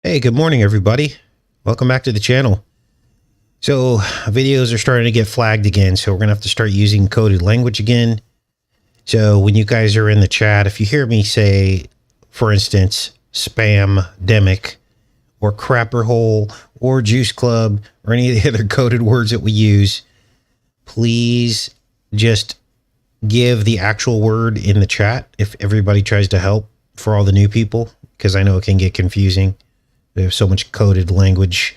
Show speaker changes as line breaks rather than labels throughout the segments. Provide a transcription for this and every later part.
Hey, good morning, everybody. Welcome back to the channel. So videos are starting to get flagged again, so we're going to have to start using coded language again. So when you guys are in the chat, if you hear me say, for instance, spam, demic, or crapper hole, or juice club, or any of the other coded words that we use, please just give the actual word in the chat if everybody tries to help for all the new people, because I know it can get confusing. We have so much coded language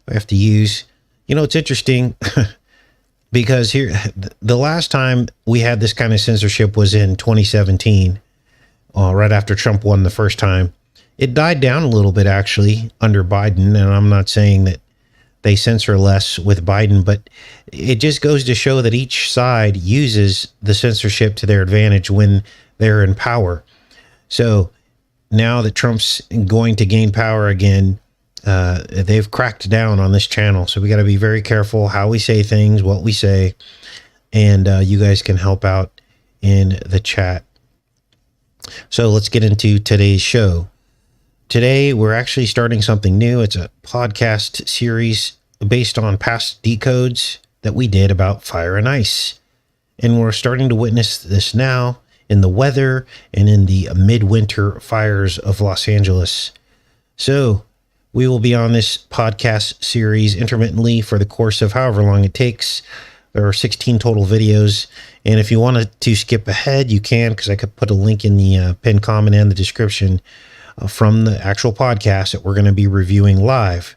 I have to use. You know, it's interesting because here, the last time we had this kind of censorship was in 2017, right after Trump won the first time. It died down a little bit, actually, under Biden. And I'm not saying that they censor less with Biden, but it just goes to show that each side uses the censorship to their advantage when they're in power. So now that Trump's going to gain power again, they've cracked down on this channel. So we got to be very careful how we say things, what we say, and you guys can help out in the chat. So let's get into today's show. Today, we're actually starting something new. It's a podcast series based on past decodes that we did about fire and ice. And we're starting to witness this now in the weather and in the midwinter fires of Los Angeles. So we will be on this podcast series intermittently for the course of however long it takes. There are 16 total videos. And if you wanted to skip ahead, you can, because I could put a link in the pinned comment and the description from the actual podcast that we're going to be reviewing live.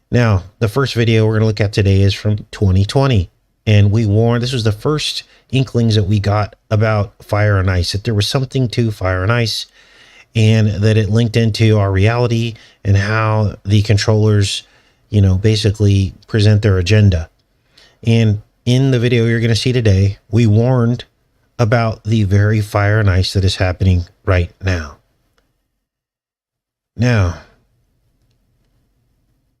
Now, the first video we're going to look at today is from 2020. And we warned, this was the first inklings that we got about fire and ice, that there was something to fire and ice, and that it linked into our reality and how the controllers, you know, basically present their agenda. And in the video you're going to see today, we warned about the very fire and ice that is happening right now. Now,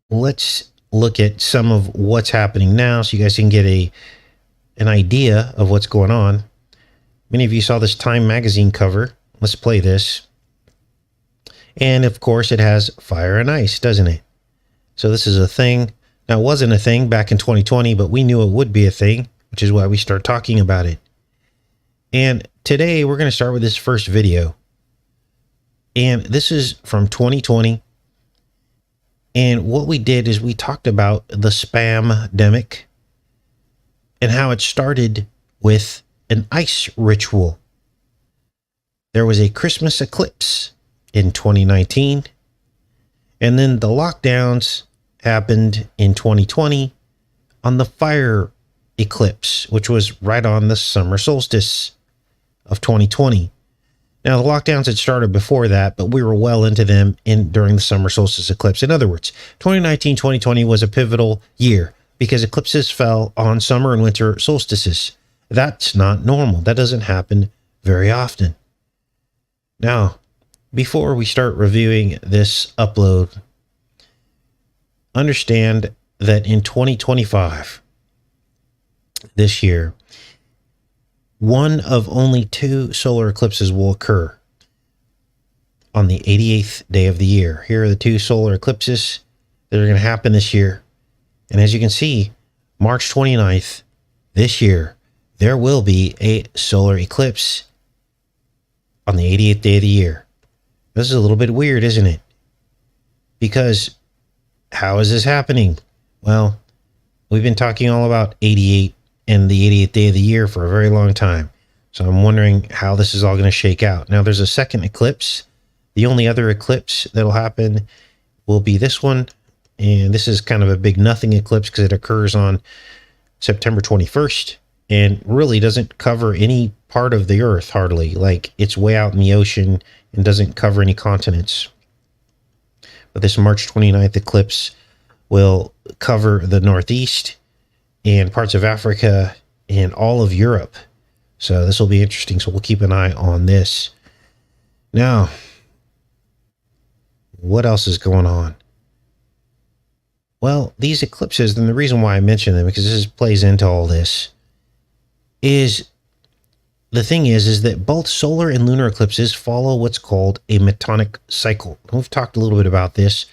let's look at some of what's happening now so you guys can get an idea of what's going on. Many of you saw this Time magazine cover. Let's play this. And of course it has fire and ice, doesn't it? So this is a thing. Now, it wasn't a thing back in 2020, but we knew it would be a thing, which is why we start talking about it. And today we're going to start with this first video. And this is from 2020. And what we did is we talked about the spam demic and how it started with an ice ritual. There was a Christmas eclipse in 2019, and then the lockdowns happened in 2020 on the fire eclipse, which was right on the summer solstice of 2020. Now, the lockdowns had started before that, but we were well into them during the summer solstice eclipse. In other words, 2019, 2020 was a pivotal year because eclipses fell on summer and winter solstices. That's not normal. That doesn't happen very often. Now, before we start reviewing this upload, understand that in 2025, this year, one of only 2 solar eclipses will occur on the 88th day of the year. Here are the 2 solar eclipses that are going to happen this year. And as you can see, March 29th this year, there will be a solar eclipse on the 88th day of the year. This is a little bit weird, isn't it? Because how is this happening? Well, we've been talking all about 88 and the 88th day of the year for a very long time. So I'm wondering how this is all going to shake out. Now, there's a second eclipse. The only other eclipse that'll happen will be this one. And this is kind of a big nothing eclipse because it occurs on September 21st and really doesn't cover any part of the earth hardly. Like, it's way out in the ocean and doesn't cover any continents. But this March 29th eclipse will cover the Northeast and parts of Africa and all of Europe. So this will be interesting. So we'll keep an eye on this. Now, what else is going on? Well, these eclipses, and the reason why I mention them, because this plays into all this, is the thing is that both solar and lunar eclipses follow what's called a metonic cycle. We've talked a little bit about this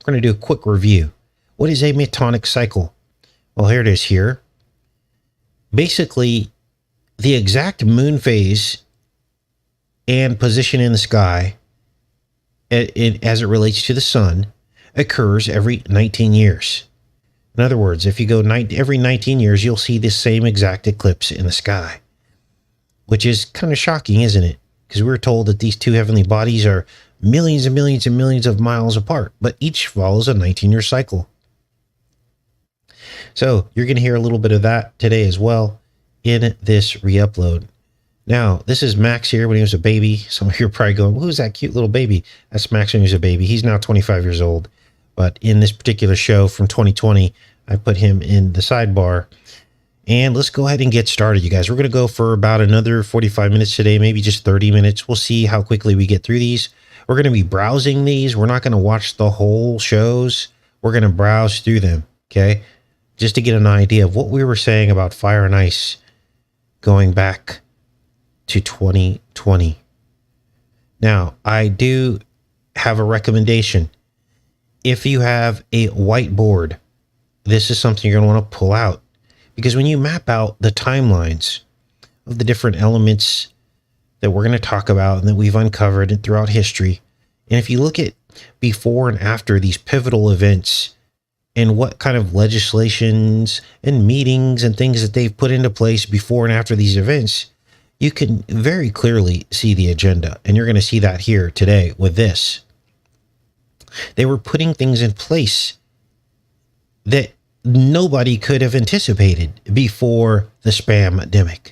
We're going to do a quick review. What is a metonic cycle? Well, here it is here. Basically, the exact moon phase and position in the sky as it relates to the sun occurs every 19 years. In other words, if you go every 19 years, you'll see the same exact eclipse in the sky, which is kind of shocking, isn't it? Because we're told that these two heavenly bodies are millions and millions and millions of miles apart, but each follows a 19-year cycle. So you're going to hear a little bit of that today as well in this re-upload. Now, this is Max here when he was a baby. Some of you are probably going, who's that cute little baby? That's Max when he was a baby. He's now 25 years old. But in this particular show from 2020, I put him in the sidebar. And let's go ahead and get started, you guys. We're going to go for about another 45 minutes today, maybe just 30 minutes. We'll see how quickly we get through these. We're going to be browsing these. We're not going to watch the whole shows. We're going to browse through them, okay? Just to get an idea of what we were saying about fire and ice going back to 2020. Now, I do have a recommendation. If you have a whiteboard, this is something you're going to want to pull out, because when you map out the timelines of the different elements that we're going to talk about and that we've uncovered throughout history, and if you look at before and after these pivotal events and what kind of legislations and meetings and things that they've put into place before and after these events, you can very clearly see the agenda. And you're going to see that here today with this. They were putting things in place that nobody could have anticipated before the spam-demic.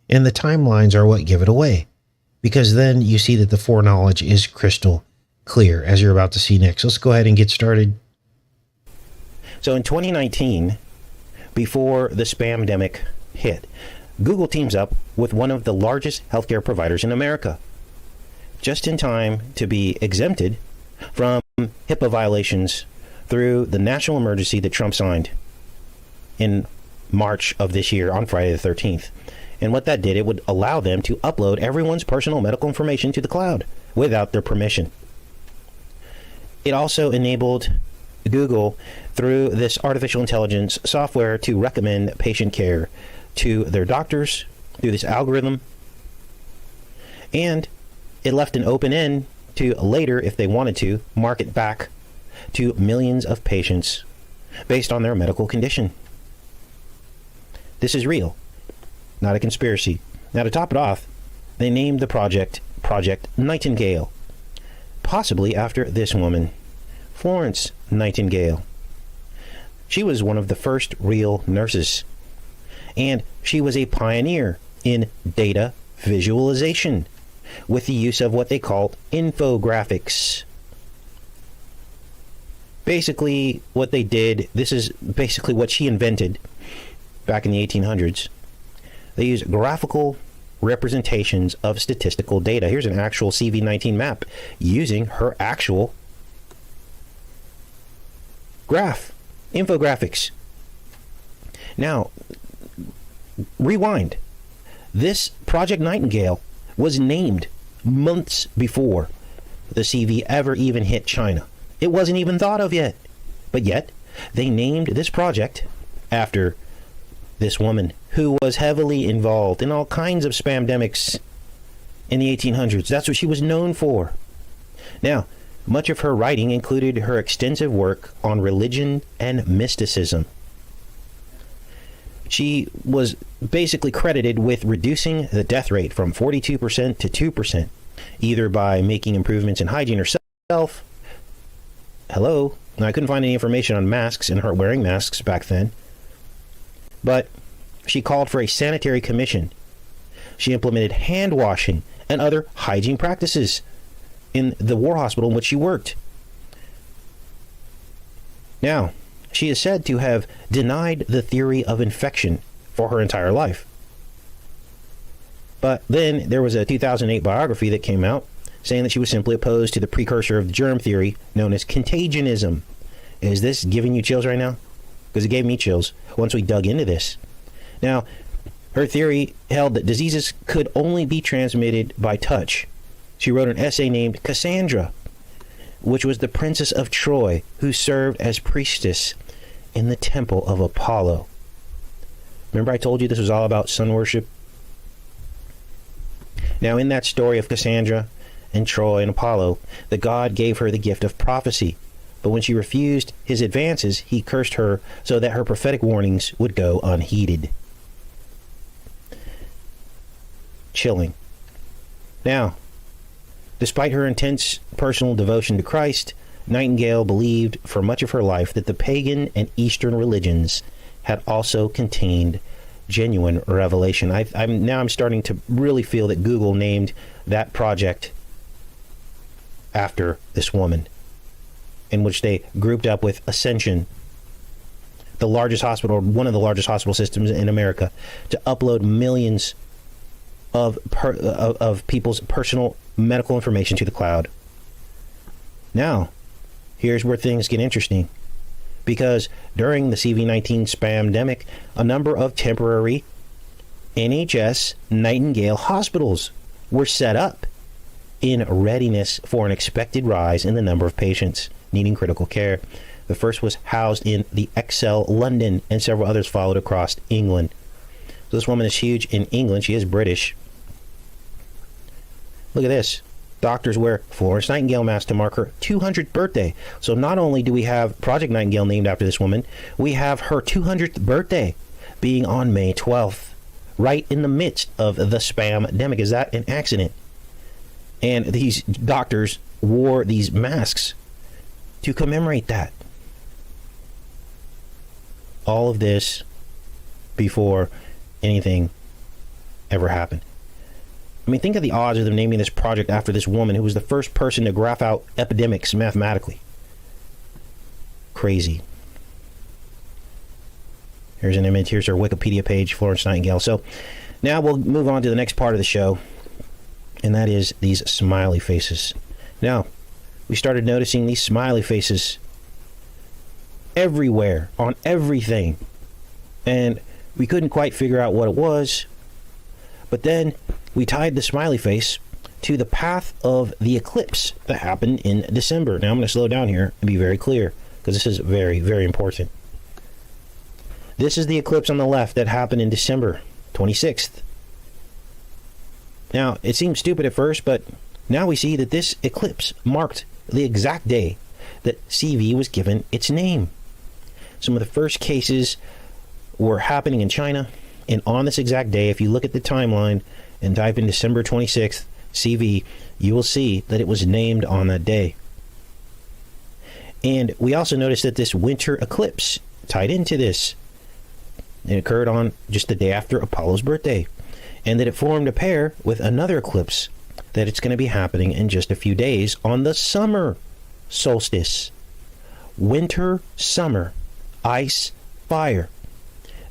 And the timelines are what give it away, because then you see that the foreknowledge is crystal clear, as you're about to see next. Let's go ahead and get started. So in 2019, before the spam-demic hit, Google teams up with one of the largest healthcare providers in America, just in time to be exempted from HIPAA violations through the national emergency that Trump signed in March of this year on Friday the 13th. And what that did, it would allow them to upload everyone's personal medical information to the cloud without their permission. It also enabled Google, through this artificial intelligence software, to recommend patient care to their doctors through this algorithm. And it left an open end to later, if they wanted to, market back to millions of patients based on their medical condition. This is real, not a conspiracy. Now, to top it off, they named the project Project Nightingale, possibly after this woman, Florence Nightingale. She was one of the first real nurses, and she was a pioneer in data visualization with the use of what they called infographics. Basically, what they did, this is basically what she invented back in the 1800s. They used graphical representations of statistical data. Here's an actual CV-19 map using her actual graph, infographics. Now, rewind. This Project Nightingale was named months before the CV ever even hit China. It wasn't even thought of yet. But yet, they named this project after this woman who was heavily involved in all kinds of spam-demics in the 1800s. That's what she was known for. Now, much of her writing included her extensive work on religion and mysticism. She was basically credited with reducing the death rate from 42% to 2%, either by making improvements in hygiene herself. Hello? Now, I couldn't find any information on masks and her wearing masks back then. But she called for a sanitary commission. She implemented hand washing and other hygiene practices in the war hospital in which she worked. Now, she is said to have denied the theory of infection for her entire life. But then there was a 2008 biography that came out saying that she was simply opposed to the precursor of the germ theory known as contagionism. Is this giving you chills right now? Because it gave me chills once we dug into this. Now, her theory held that diseases could only be transmitted by touch. She wrote an essay named Cassandra, which was the princess of Troy, who served as priestess in the temple of Apollo. Remember I told you this was all about sun worship? Now, in that story of Cassandra and Troy and Apollo, the god gave her the gift of prophecy. But when she refused his advances, he cursed her so that her prophetic warnings would go unheeded. Chilling. Now, despite her intense personal devotion to Christ, Nightingale believed for much of her life that the pagan and Eastern religions had also contained genuine revelation. I'm starting to really feel that Google named that project after this woman, in which they grouped up with Ascension, the largest hospital, one of the largest hospital systems in America, to upload millions of people's personal medical information to the cloud. Now, here's where things get interesting, because during the CV-19 spamdemic, a number of temporary NHS Nightingale hospitals were set up in readiness for an expected rise in the number of patients needing critical care. The first was housed in the Excel, London, and several others followed across England. So this woman is huge in England. She is British. Look at this. Doctors wear Florence Nightingale masks to mark her 200th birthday. So not only do we have Project Nightingale named after this woman, we have her 200th birthday being on May 12th, right in the midst of the spamdemic. Is that an accident? And these doctors wore these masks to commemorate that. All of this before anything ever happened. I mean, think of the odds of them naming this project after this woman who was the first person to graph out epidemics mathematically. Crazy. Here's an image. Here's her Wikipedia page, Florence Nightingale. So now we'll move on to the next part of the show, and that is these smiley faces. Now, we started noticing these smiley faces everywhere, on everything, and we couldn't quite figure out what it was. But then we tied the smiley face to the path of the eclipse that happened in December. Now I'm going to slow down here and be very clear, because this is very, very important. This is the eclipse on the left that happened in December 26th. Now, it seems stupid at first, but now we see that this eclipse marked the exact day that CV was given its name. Some of the first cases were happening in China, and on this exact day, if you look at the timeline and type in December 26th, CV, you will see that it was named on that day. And we also noticed that this winter eclipse tied into this. It occurred on just the day after Apollo's birthday, and that it formed a pair with another eclipse that it's going to be happening in just a few days on the summer solstice. Winter, summer, ice, fire.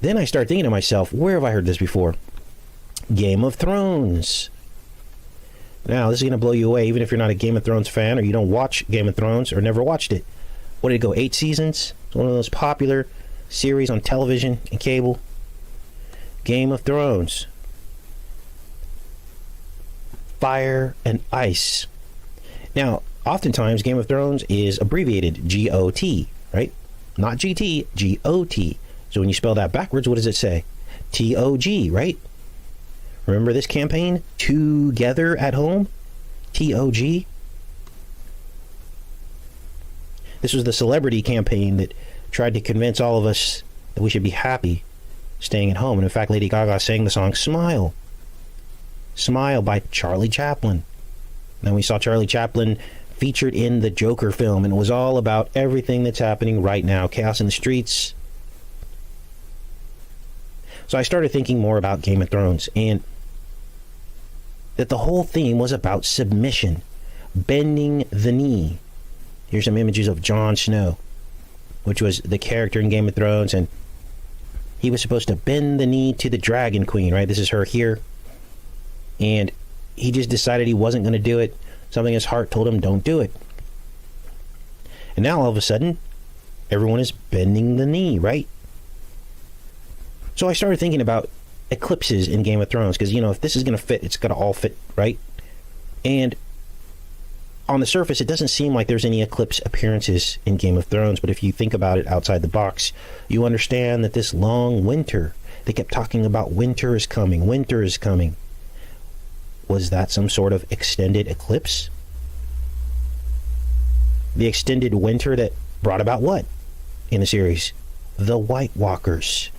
Then I start thinking to myself, where have I heard this before? Game of Thrones. Now, this is going to blow you away, even if you're not a Game of Thrones fan or you don't watch Game of Thrones or never watched it. What did it go, 8 seasons? It's one of those popular series on television and cable. Game of Thrones. Fire and ice. Now, oftentimes Game of Thrones is abbreviated GOT, right? Not GT, GOT. So when you spell that backwards, what does it say? TOG, right? Remember this campaign? Together at Home? TOG? This was the celebrity campaign that tried to convince all of us that we should be happy staying at home. And in fact, Lady Gaga sang the song Smile. Smile by Charlie Chaplin. Then we saw Charlie Chaplin featured in the Joker film, and it was all about everything that's happening right now. Chaos in the streets. So I started thinking more about Game of Thrones, and that the whole theme was about submission, bending the knee. Here's some images of Jon Snow, which was the character in Game of Thrones, and he was supposed to bend the knee to the Dragon Queen, right? This is her here. And he just decided he wasn't going to do it. Something in his heart told him, don't do it. And now all of a sudden, everyone is bending the knee, right? So I started thinking about eclipses in Game of Thrones, because, you know, if this is going to fit, it's got to all fit, right? And on the surface, it doesn't seem like there's any eclipse appearances in Game of Thrones, but if you think about it outside the box, you understand that this long winter, they kept talking about winter is coming, winter is coming. Was that some sort of extended eclipse? The extended winter that brought about what in the series? The White Walkers,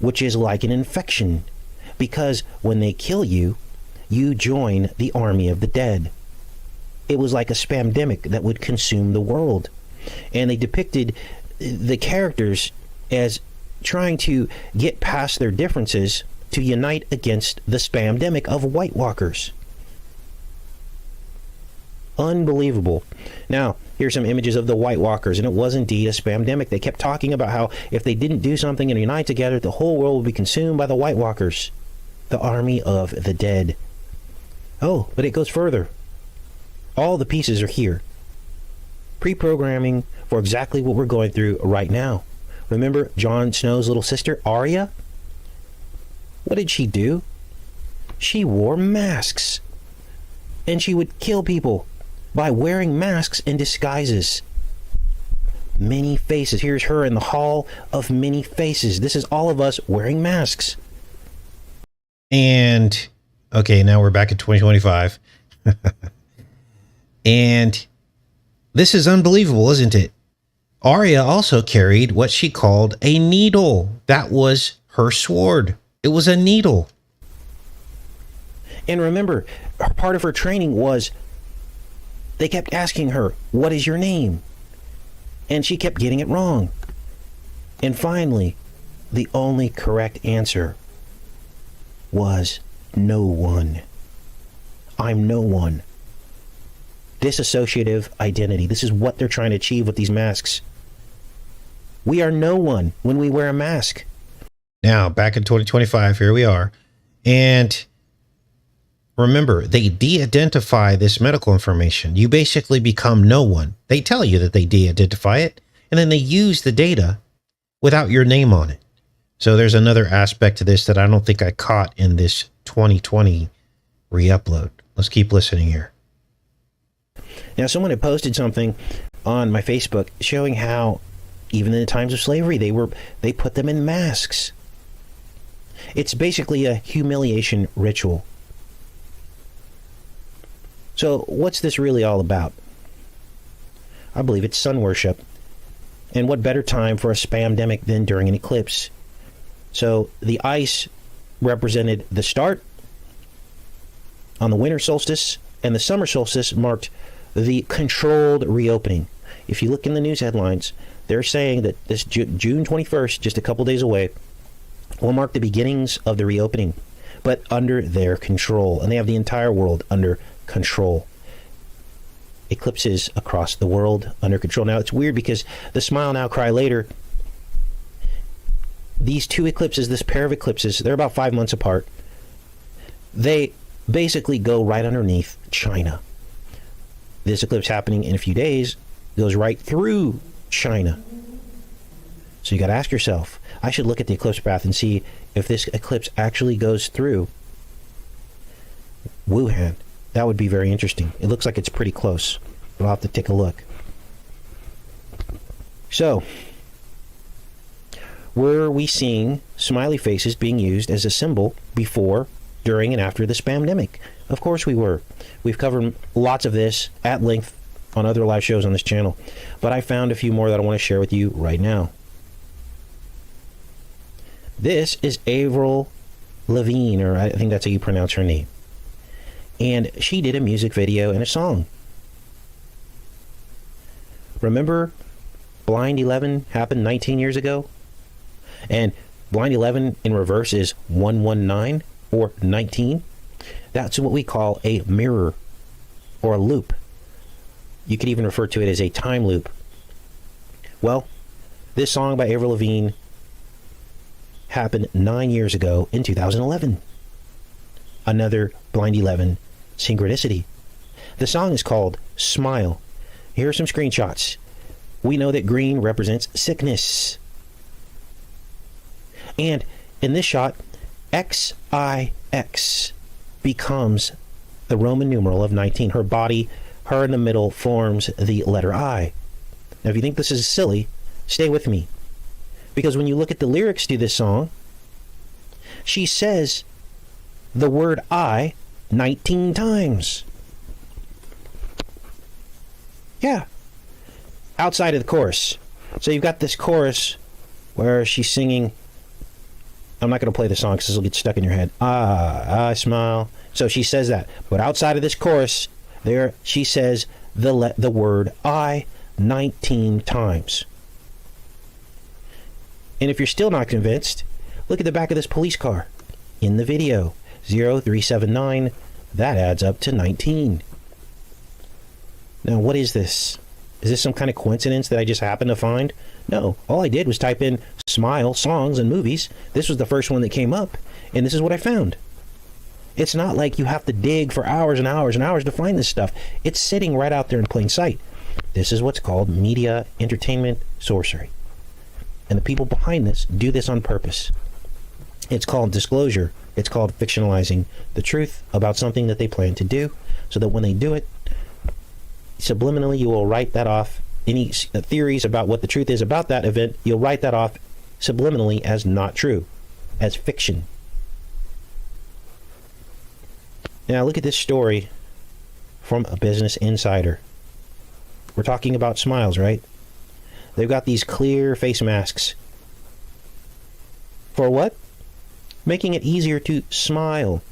which is like an infection, because when they kill you, you join the army of the dead. It was like a spamdemic that would consume the world. And they depicted the characters as trying to get past their differences to unite against the spamdemic of White Walkers. Unbelievable. Now, here's some images of the White Walkers, and it was indeed a spamdemic. They kept talking about how if they didn't do something and unite together, the whole world would be consumed by the White Walkers, the army of the dead. Oh, but it goes further. All the pieces are here. Pre-programming for exactly what we're going through right now. Remember Jon Snow's little sister, Arya? What did she do? She wore masks. And she would kill people by wearing masks and disguises. Many faces. Here's her in the Hall of Many Faces. This is all of us wearing masks. And, okay, now we're back at 2025. And this is unbelievable, isn't it? Arya also carried what she called a needle. That was her sword. It was a needle. And remember, part of her training was they kept asking her, what is your name? And she kept getting it wrong. And finally, the only correct answer was no one. I'm no one. Dissociative identity. This is what they're trying to achieve with these masks. We are no one when we wear a mask. Now, back in 2025, here we are. And remember, they de-identify this medical information. You basically become no one. They tell you that they de-identify it, and then they use the data without your name on it. So there's another aspect to this that I don't think I caught in this 2020 re-upload. Let's keep listening here. Now, someone had posted something on my Facebook showing how even in the times of slavery, they put them in masks. It's basically a humiliation ritual. So what's this really all about? I believe it's sun worship. And what better time for a spamdemic than during an eclipse? So the ice represented the start on the winter solstice, and the summer solstice marked the controlled reopening. If you look in the news headlines, they're saying that this June 21st, just a couple days away, will mark the beginnings of the reopening, but under their control. And they have the entire world under control. Eclipses across the world under control. Now, it's weird because the Smile Now, Cry Later, these two eclipses, this pair of eclipses, they're about 5 months apart. They basically go right underneath China. This eclipse happening in a few days goes right through China. So you got to ask yourself, I should look at the eclipse path and see if this eclipse actually goes through Wuhan. That would be very interesting. It looks like it's pretty close, but I'll have to take a look. So, were we seeing smiley faces being used as a symbol before, during, and after the spamdemic? Of course we were. We've covered lots of this at length on other live shows on this channel, but I found a few more that I want to share with you right now. This is Avril Lavigne, or I think that's how you pronounce her name. And she did a music video and a song. Remember Blind 11 happened 19 years ago? And Blind 11 in reverse is 119 or 19. That's what we call a mirror or a loop. You could even refer to it as a time loop. Well, this song by Avril Lavigne happened 9 years ago in 2011. Another Blind 11 synchronicity. The song is called Smile. Here are some screenshots. We know that green represents sickness. And in this shot, XIX becomes the Roman numeral of 19. Her body her in the middle forms the letter I. Now, if you think this is silly, stay with me. Because when you look at the lyrics to this song, she says the word I 19 times. Yeah. Outside of the chorus. So you've got this chorus where she's singing. I'm not going to play the song because this will get stuck in your head. I smile. So she says that. But outside of this chorus, there she says the word I 19 times. And if you're still not convinced, look at the back of this police car. In the video, 0379, that adds up to 19. Now, what is this? Is this some kind of coincidence that I just happened to find? No, all I did was type in smile, songs, and movies. This was the first one that came up, and this is what I found. It's not like you have to dig for hours and hours and hours to find this stuff. It's sitting right out there in plain sight. This is what's called media entertainment sorcery. And the people behind this do this on purpose. It's called disclosure. It's called fictionalizing the truth about something that they plan to do, so that when they do it, subliminally you will write that off. Any theories about what the truth is about that event, you'll write that off subliminally as not true, as fiction. Now look at this story from a Business Insider. We're talking about smiles, right? They've got these clear face masks. For what? Making it easier to smile.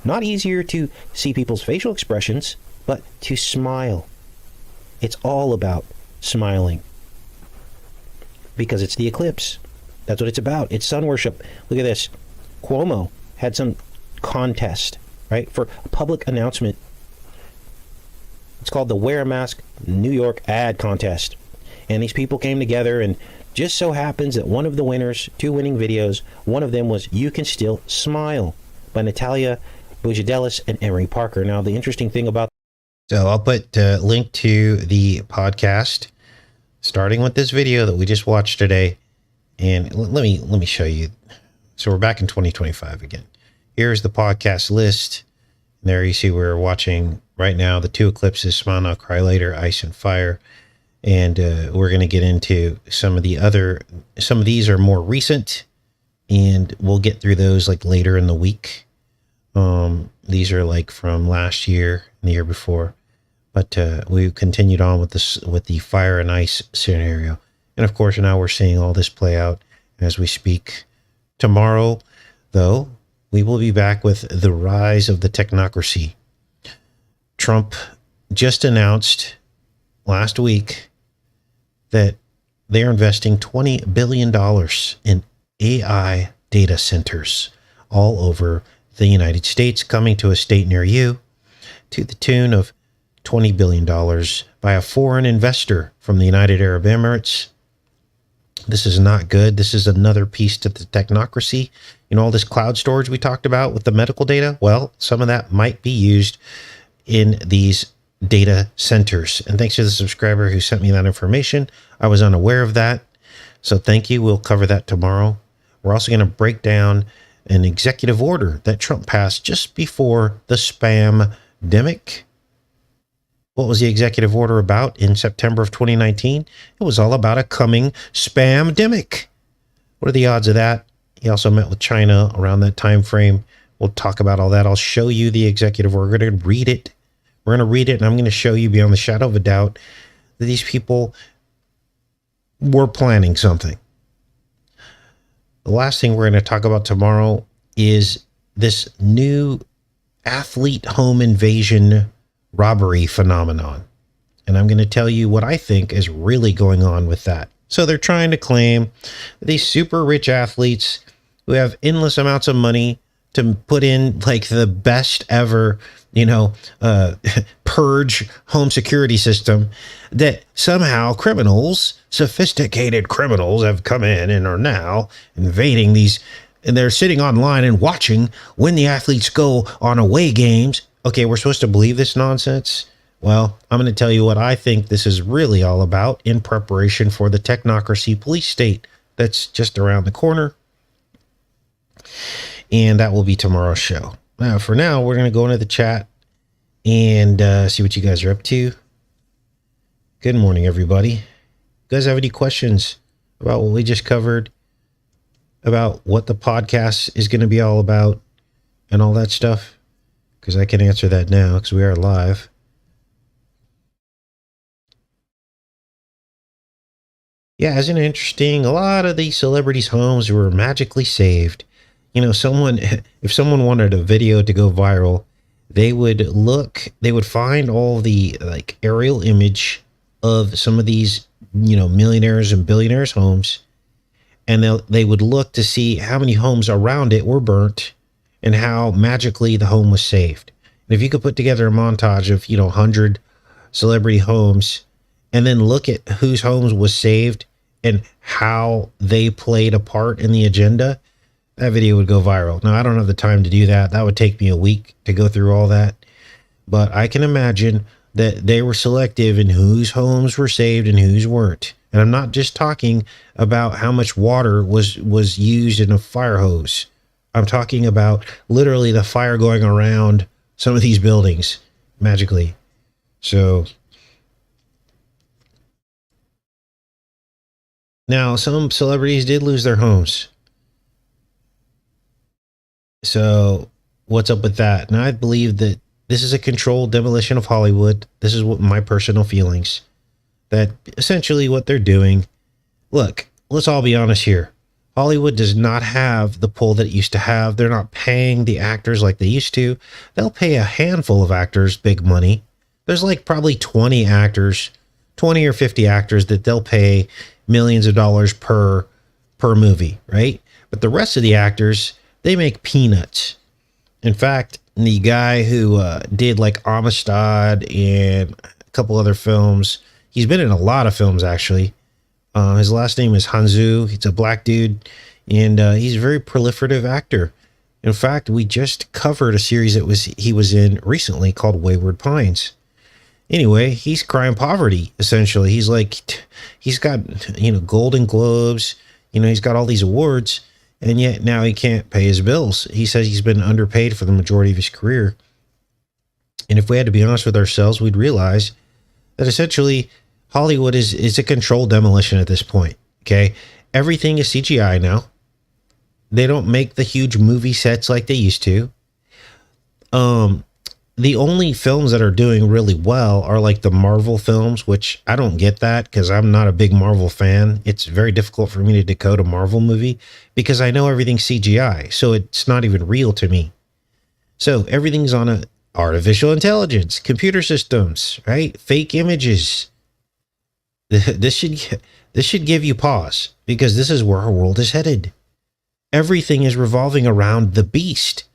Not easier to see people's facial expressions, but to smile. It's all about smiling. Because it's the eclipse. That's what it's about. It's sun worship. Look at this. Cuomo had some contest, right, for a public announcement. It's called the Wear a Mask New York Ad Contest. And these people came together, and just so happens that one of the winners, two winning videos, one of them was You Can Still Smile by Natalia Bujadelis and Emery Parker. Now, the interesting thing about... So I'll put a link to the podcast, starting with this video that we just watched today. And let me show you. So we're back in 2025 again. Here's the podcast list. There you see we're watching right now the two eclipses, Smile Now, Cry Later, Ice and Fire. And we're going to get into some of these are more recent, and we'll get through those like later in the week. These are like from last year and the year before, but we continued on with the fire and ice scenario. And of course, now we're seeing all this play out as we speak. Tomorrow, though, we will be back with the rise of the technocracy. Trump just announced last week that they are investing $20 billion in AI data centers all over the United States, coming to a state near you, to the tune of $20 billion by a foreign investor from the United Arab Emirates. This is not good. This is another piece to the technocracy. You know, all this cloud storage we talked about with the medical data? Well, some of that might be used in these data centers. And thanks to the subscriber who sent me that information. I was unaware of that. So thank you. We'll cover that tomorrow. We're also going to break down an executive order that Trump passed just before the spam-demic. What was the executive order about in September of 2019? It was all about a coming spam-demic. What are the odds of that? He also met with China around that time frame. We'll talk about all that. I'll show you the executive order. We're going to read it. We're going to read it, and I'm going to show you beyond the shadow of a doubt that these people were planning something. The last thing we're going to talk about tomorrow is this new athlete home invasion robbery phenomenon. And I'm going to tell you what I think is really going on with that. So they're trying to claim these super rich athletes who have endless amounts of money to put in like the best ever, purge home security system, that somehow criminals, sophisticated criminals, have come in and are now invading these, and they're sitting online and watching when the athletes go on away games. Okay, we're supposed to believe this nonsense? Well, I'm going to tell you what I think this is really all about in preparation for the technocracy police state that's just around the corner. And that will be tomorrow's show. Now, for now, we're going to go into the chat and see what you guys are up to. Good morning, everybody. You guys have any questions about what we just covered, about what the podcast is going to be all about and all that stuff? Because I can answer that now because we are live. Yeah, isn't it interesting? A lot of these celebrities' homes were magically saved. You know, if someone wanted a video to go viral, they would find all the like aerial image of some of these, millionaires and billionaires' homes, and they would look to see how many homes around it were burnt and how magically the home was saved. And if you could put together a montage of, 100 celebrity homes and then look at whose homes was saved and how they played a part in the agenda, that video would go viral. Now, I don't have the time to do that. That would take me a week to go through all that. But I can imagine that they were selective in whose homes were saved and whose weren't. And I'm not just talking about how much water was used in a fire hose. I'm talking about literally the fire going around some of these buildings magically. So now some celebrities did lose their homes. So what's up with that? And I believe that this is a controlled demolition of Hollywood. This is what my personal feelings, that essentially what they're doing. Look, let's all be honest here. Hollywood does not have the pull that it used to have. They're not paying the actors like they used to. They'll pay a handful of actors big money. There's like probably 20 or 50 actors that they'll pay millions of dollars per movie, right? But the rest of the actors, they make peanuts. In fact, the guy who did like Amistad and a couple other films, he's been in a lot of films actually. His last name is Hanzu. He's a black dude, and he's a very proliferative actor. In fact, we just covered a series that he was in recently called Wayward Pines. Anyway, he's crime poverty, essentially. He's got, Golden Globes, he's got all these awards, and yet now he can't pay his bills. He says he's been underpaid for the majority of his career. And if we had to be honest with ourselves, we'd realize that essentially Hollywood is a controlled demolition at this point. Okay. Everything is CGI now. They don't make the huge movie sets like they used to. The only films that are doing really well are like the Marvel films, which I don't get that because I'm not a big Marvel fan. It's very difficult for me to decode a Marvel movie because I know everything's CGI. So it's not even real to me. So everything's on a artificial intelligence, computer systems, right? Fake images. This should give you pause because this is where our world is headed. Everything is revolving around the beast.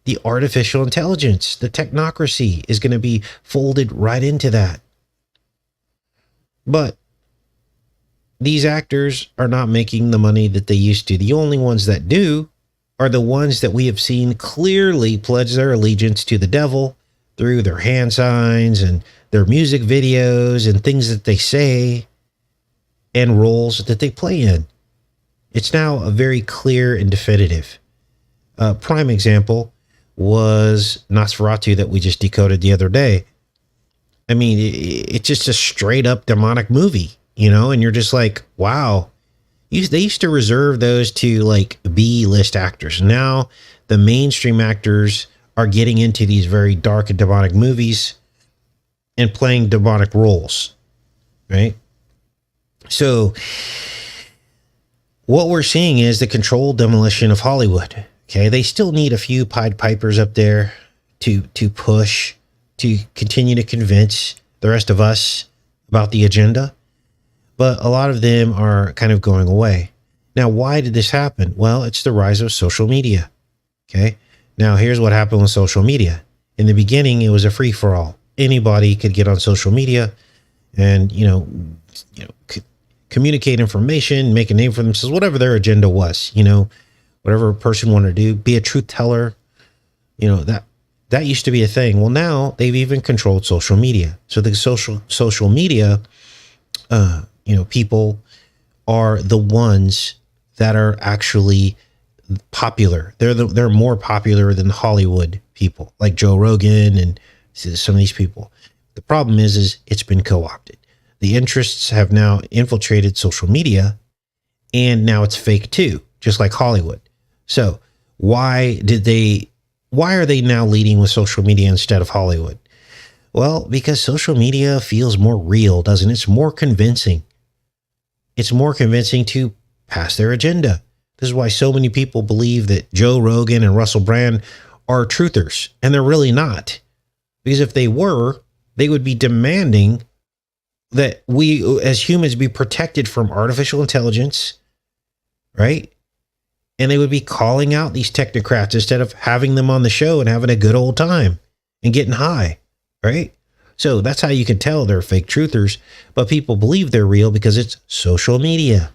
The artificial intelligence, the technocracy is going to be folded right into that. But these actors are not making the money that they used to. The only ones that do are the ones that we have seen clearly pledge their allegiance to the devil through their hand signs and their music videos and things that they say and roles that they play in. It's now a very clear and definitive. Prime example was Nosferatu that we just decoded the other day. I mean, it's just a straight up demonic movie, and you're just like, wow. They used to reserve those to like B-list actors. Now the mainstream actors are getting into these very dark and demonic movies and playing demonic roles, right? So what we're seeing is the controlled demolition of Hollywood. Okay, they still need a few Pied Pipers up there to push, to continue to convince the rest of us about the agenda. But a lot of them are kind of going away. Now, why did this happen? Well, it's the rise of social media. Okay, now here's what happened with social media. In the beginning, it was a free-for-all. Anybody could get on social media and, communicate information, make a name for themselves, whatever their agenda was, whatever a person wanted to do, be a truth teller, that used to be a thing. Well, now they've even controlled social media. So the social media, people are the ones that are actually popular. They're more popular than Hollywood people like Joe Rogan and some of these people. The problem is it's been co-opted. The interests have now infiltrated social media, and now it's fake too, just like Hollywood. So why are they now leading with social media instead of Hollywood? Well, because social media feels more real, doesn't it? It's more convincing. It's more convincing to pass their agenda. This is why so many people believe that Joe Rogan and Russell Brand are truthers, and they're really not. Because if they were, they would be demanding that we as humans be protected from artificial intelligence, right? And they would be calling out these technocrats instead of having them on the show and having a good old time and getting high, right? So that's how you can tell they're fake truthers, but people believe they're real because it's social media.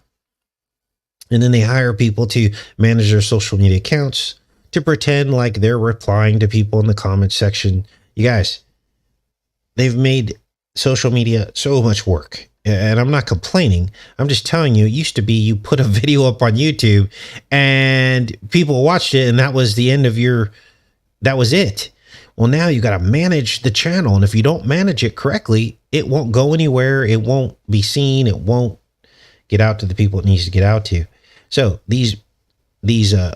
And then they hire people to manage their social media accounts to pretend like they're replying to people in the comment section. You guys, they've made social media so much work. And I'm not complaining. I'm just telling you, it used to be you put a video up on YouTube and people watched it and that was the end of that was it. Well, now you got to manage the channel. And if you don't manage it correctly, it won't go anywhere. It won't be seen. It won't get out to the people it needs to get out to. So these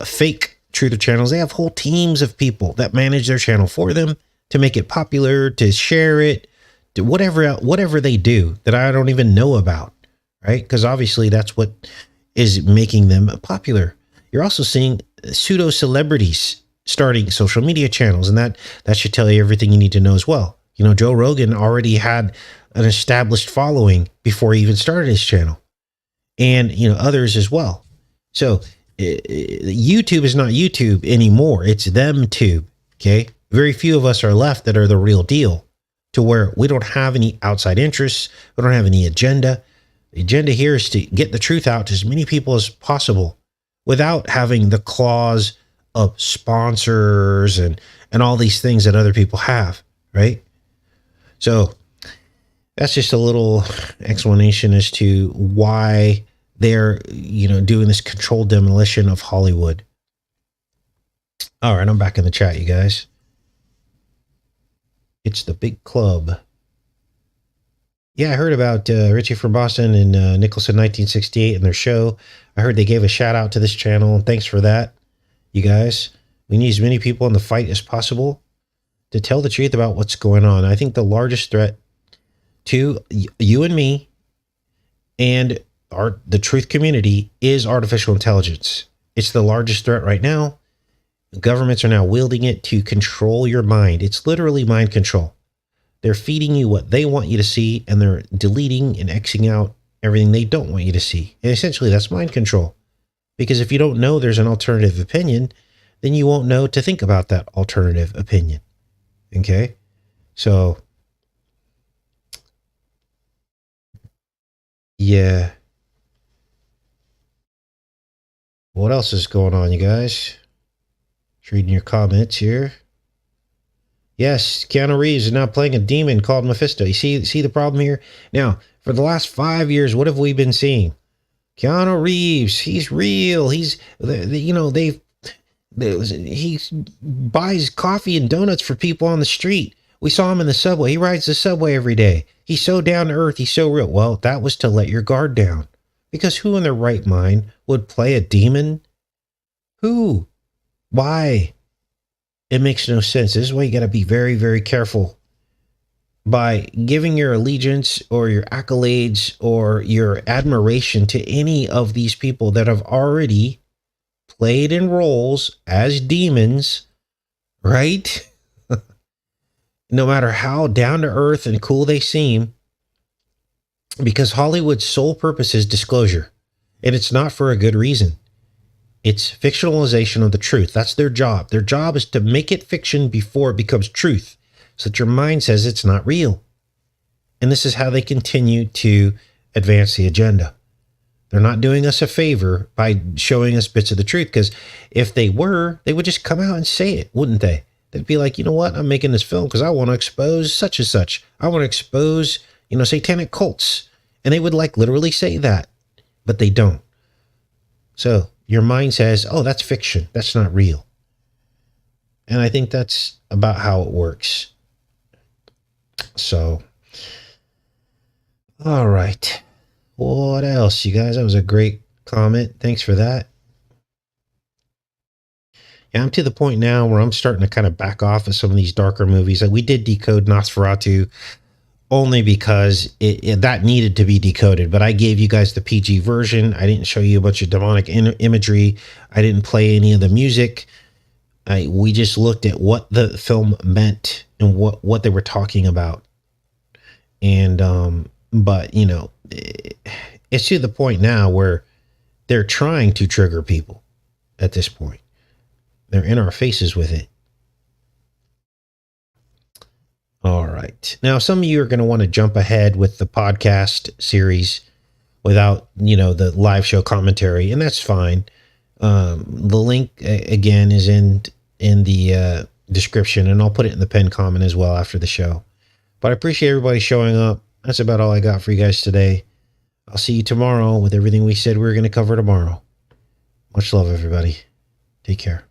fake truther channels, they have whole teams of people that manage their channel for them to make it popular, to share it, to whatever they do that I don't even know about, right? Because obviously that's what is making them popular. You're also seeing pseudo celebrities starting social media channels, and that should tell you everything you need to know as well. You know, Joe Rogan already had an established following before he even started his channel, and you know others as well. So YouTube is not YouTube anymore. It's them tube. Okay. Very few of us are left that are the real deal, to where we don't have any outside interests. We don't have any agenda. The agenda here is to get the truth out to as many people as possible without having the clause of sponsors and all these things that other people have. Right. So that's just a little explanation as to why they're, you know, doing this controlled demolition of Hollywood. All right, I'm back in the chat, you guys. It's the big club. Yeah, I heard about Richie from Boston and Nicholson 1968 and their show. I heard they gave a shout out to this channel, and thanks for that, you guys. We need as many people in the fight as possible to tell the truth about what's going on. I think the largest threat to you and me and the truth community is artificial intelligence. It's the largest threat right now. Governments are now wielding it to control your mind. It's literally mind control. They're feeding you what they want you to see, and they're deleting and Xing out everything they don't want you to see. And essentially that's mind control. Because if you don't know there's an alternative opinion, then you won't know to think about that alternative opinion. Okay? So, yeah. What else is going on, you guys? Just reading your comments here. Yes, Keanu Reeves is now playing a demon called Mephisto. You see the problem here? Now, for the last 5 years, what have we been seeing? Keanu Reeves, he's real. He's, you know, he buys coffee and donuts for people on the street. We saw him in the subway. He rides the subway every day. He's so down to earth. He's so real. Well, that was to let your guard down. Because who in their right mind would play a demon? Who? Why? It makes no sense. This is why you got to be very, very careful by giving your allegiance or your accolades or your admiration to any of these people that have already played in roles as demons, right? No matter how down to earth and cool they seem, because Hollywood's sole purpose is disclosure, and it's not for a good reason. It's fictionalization of the truth. That's their job. Their job is to make it fiction before it becomes truth, so that your mind says it's not real. And this is how they continue to advance the agenda. They're not doing us a favor by showing us bits of the truth, because if they were, they would just come out and say it, wouldn't they? They'd be like, you know what? I'm making this film because I want to expose such and such. I want to expose, you know, satanic cults. And they would like literally say that, but they don't. So your mind says, oh, that's fiction. That's not real. And I think that's about how it works. So, all right. What else, you guys? That was a great comment. Thanks for that. Yeah, I'm to the point now where I'm starting to kind of back off of some of these darker movies. Like we did decode Nosferatu only because that needed to be decoded. But I gave you guys the PG version. I didn't show you a bunch of demonic imagery. I didn't play any of the music. We just looked at what the film meant and what they were talking about. And but you know, it's to the point now where they're trying to trigger people. At this point, they're in our faces with it. All right. Now, some of you are going to want to jump ahead with the podcast series without, the live show commentary, and that's fine. The link again is in the description, and I'll put it in the pinned comment as well after the show. But I appreciate everybody showing up. That's about all I got for you guys today. I'll see you tomorrow with everything we said we were going to cover tomorrow. Much love, everybody. Take care.